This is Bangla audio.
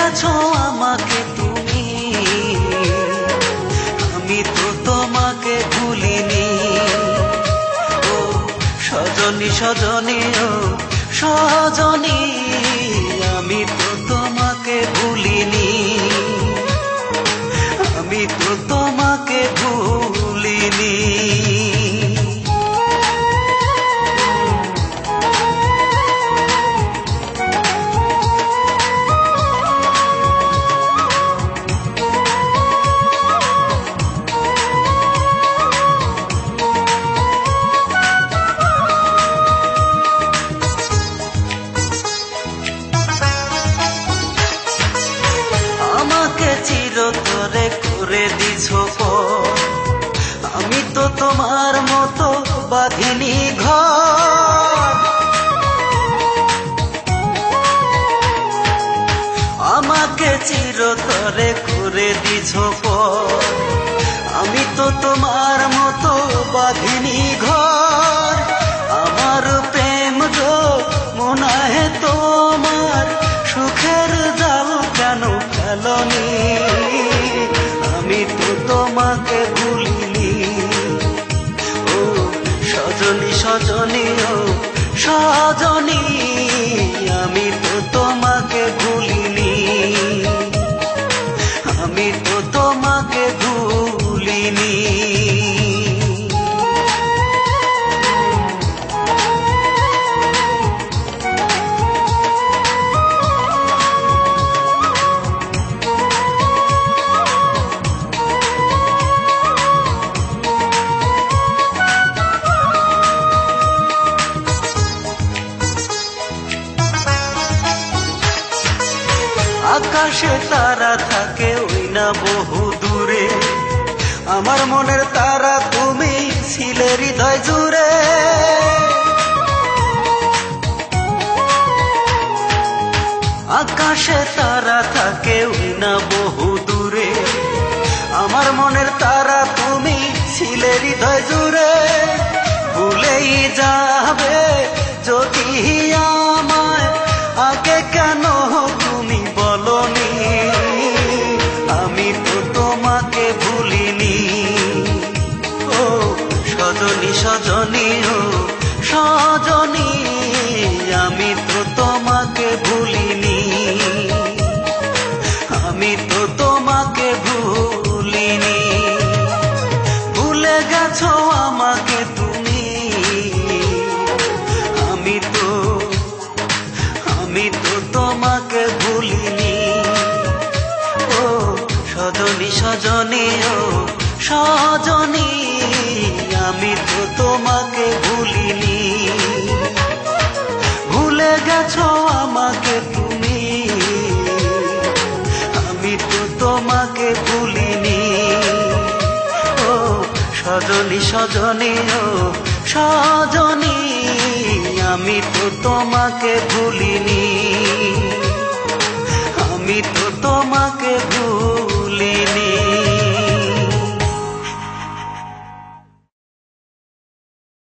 গেছো আমাকে তুমি, আমি তো তোমাকে ভুলিনি। ও সজনী সজনী ও সজনী, আমি তো তোমাকে ভুলিনি, আমি তো তোমাকে ভুলিনি। চিরতরে করে দিছ পর, আমি তো তোমার মতো বাঁধিনি ঘর। আমাকে চিরতরে করে দিছ পর, আমি তো তোমার মতো বাঁধিনি ঘর। আমার প্রেম গো মনে হয় তোমার সুখের জাল কেন ফেলনি, আমি তো তোমাকে ভুলিনি। ও সজনী সজনী ও সজনী, আমি তো তোমাকে ভুলিনি, আমি তো তোমাকে ভুলিনি। আকাশে তারা থাকে ওই না বহু দূরে, আমার মনের তারা তুমি ছিলে হৃদয় জুড়ে। আকাশে তারা থাকে ওই না বহু দূরে, আমার মনের তারা তুমি ছিলে হৃদয় জুড়ে। ভুলেই যাবে যদি আমায়, আগে কেন তুমি বলনি, আমি তো তোমাকে ভুলিনি। ও সজনী সজনী ও সজনী, আমি তো তোমাকে ভুলিনি, আমি তো তোমাকে ভুলিনি। ভুলে গেছো আমাকে তুমি, আমি তো তোমাকে ভুলিনি। ও সজনী সজনী ও সজনী, আমি তো তোমাকে ভুলিনি। ভুলে গেছো আমাকে তুমি, আমি তো তোমাকে ভুলিনি। ও সজনী সজনী ও সজনী, আমি তো তোমাকে ভুলিনি, আমি তো তোমাকে